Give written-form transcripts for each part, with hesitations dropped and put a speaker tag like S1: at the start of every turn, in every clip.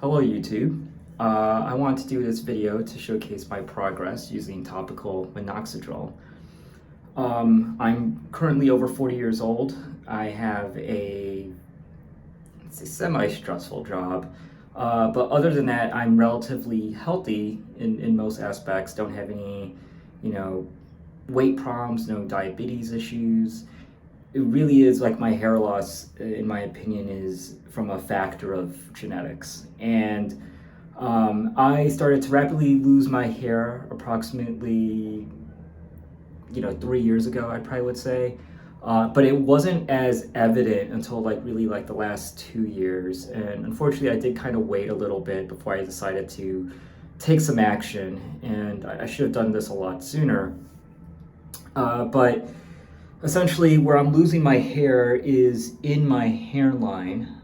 S1: Hello YouTube. I want to do this video to showcase my progress using topical minoxidil. I'm currently over 40 years old. I have it's a semi-stressful job, but other than that, I'm relatively healthy in most aspects. Don't have any, weight problems, no diabetes issues. It really is like my hair loss, in my opinion, is from a factor of genetics. And I started to rapidly lose my hair approximately, 3 years ago, I probably would say. But it wasn't as evident until really the last 2 years. And unfortunately, I did kind of wait a little bit before I decided to take some action. And I should have done this a lot sooner. But essentially, where I'm losing my hair is in my hairline.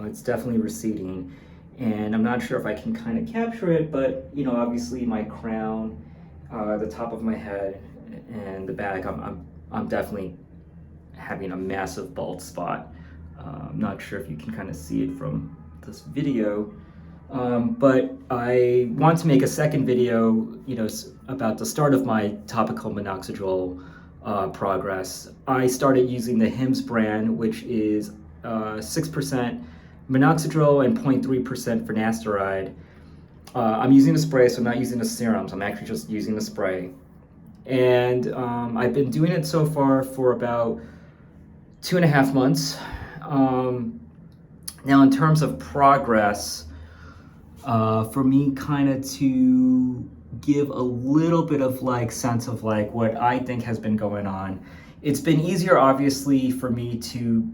S1: It's definitely receding, and I'm not sure if I can kind of capture it, but obviously my crown, the top of my head, and the back, I'm definitely having a massive bald spot. I'm not sure if you can kind of see it from this video, but I want to make a second video, about the start of my topical minoxidil progress. I started using the HIMs brand, which is 6% minoxidil and 0.3% finasteride. I'm using the spray, so I'm not using the serums. I'm actually just using the spray. And I've been doing it so far for about 2.5 months. Now, in terms of progress, for me kind of to give a little bit of sense of what I think has been going on. It's been easier, obviously, for me to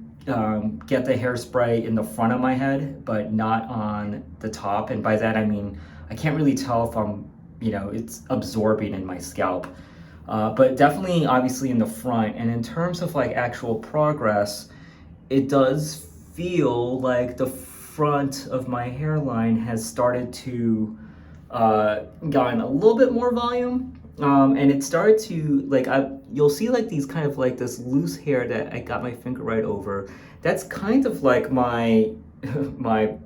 S1: get the hairspray in the front of my head, but not on the top. And by that, I mean, I can't really tell if it's absorbing in my scalp. But definitely, obviously, in the front. And in terms of actual progress, it does feel like the front of my hairline has started to gotten a little bit more volume, and it started to you'll see these kind of this loose hair that I got my finger right over. That's kind of my my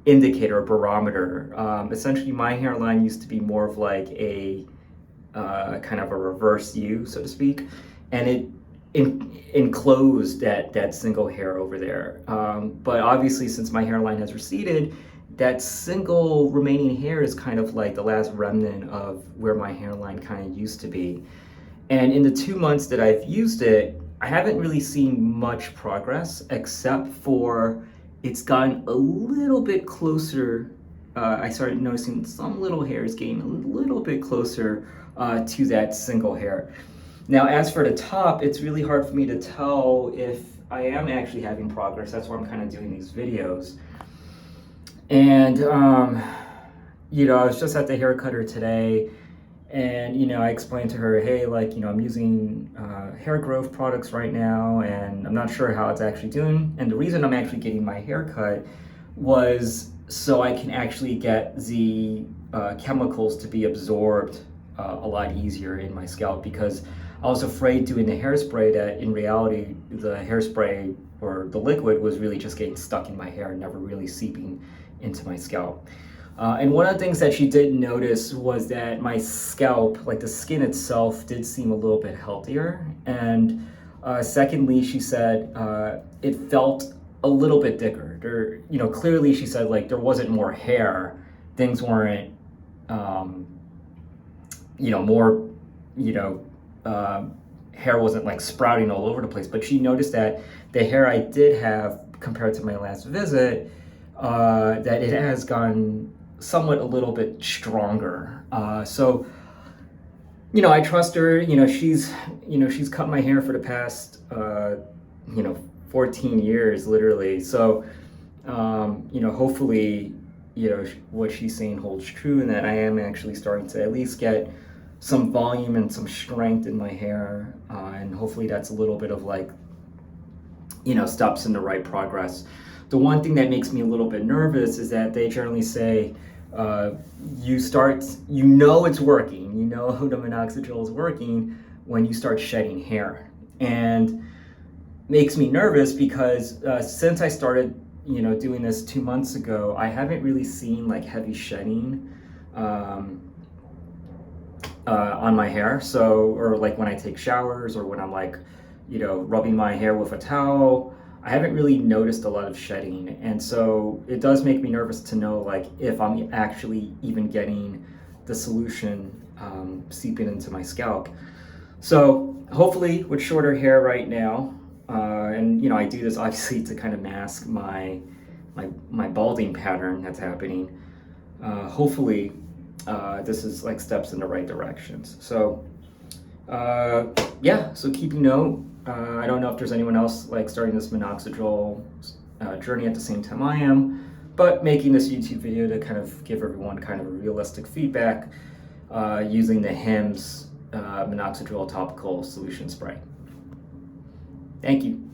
S1: indicator, barometer. Essentially, my hairline used to be more of a kind of a reverse U, so to speak, and it enclosed that single hair over there. But obviously, since my hairline has receded, that single remaining hair is kind of the last remnant of where my hairline kind of used to be. And in the 2 months that I've used it, I haven't really seen much progress, except for it's gotten a little bit closer. I started noticing some little hairs getting a little bit closer to that single hair. Now, as for the top, it's really hard for me to tell if I am actually having progress. That's why I'm kind of doing these videos. And, I was just at the hair cutter today, and, I explained to her, hey, I'm using hair growth products right now, and I'm not sure how it's actually doing. And the reason I'm actually getting my hair cut was so I can actually get the chemicals to be absorbed a lot easier in my scalp, because I was afraid doing the hairspray that in reality the hairspray or the liquid was really just getting stuck in my hair and never really seeping into my scalp. And one of the things that she did notice was that my scalp, the skin itself, did seem a little bit healthier. And secondly, she said it felt a little bit thicker. Clearly she said there wasn't more hair. Things weren't, more, hair wasn't sprouting all over the place. But she noticed that the hair I did have compared to my last visit, that it has gone somewhat a little bit stronger. So, I trust her. She's cut my hair for the past, 14 years, literally. So, hopefully, what she's saying holds true, and that I am actually starting to at least get some volume and some strength in my hair. And hopefully that's a little bit of steps in the right progress. The one thing that makes me a little bit nervous is that they generally say, it's working, the minoxidil is working when you start shedding hair. And makes me nervous because since I started you know, doing this 2 months ago, I haven't really seen like heavy shedding on my hair. So, or like when I take showers or when I'm like, you know, rubbing my hair with a towel, I haven't really noticed a lot of shedding. And so it does make me nervous to know like if I'm actually even getting the solution seeping into my scalp. So hopefully with shorter hair right now, and you know, I do this obviously to kind of mask my balding pattern that's happening. Hopefully this is like steps in the right directions. So yeah, so keeping note. I don't know if there's anyone else like starting this minoxidil journey at the same time I am, but making this YouTube video to kind of give everyone kind of a realistic feedback using the HIMs Minoxidil Topical Solution Spray. Thank you.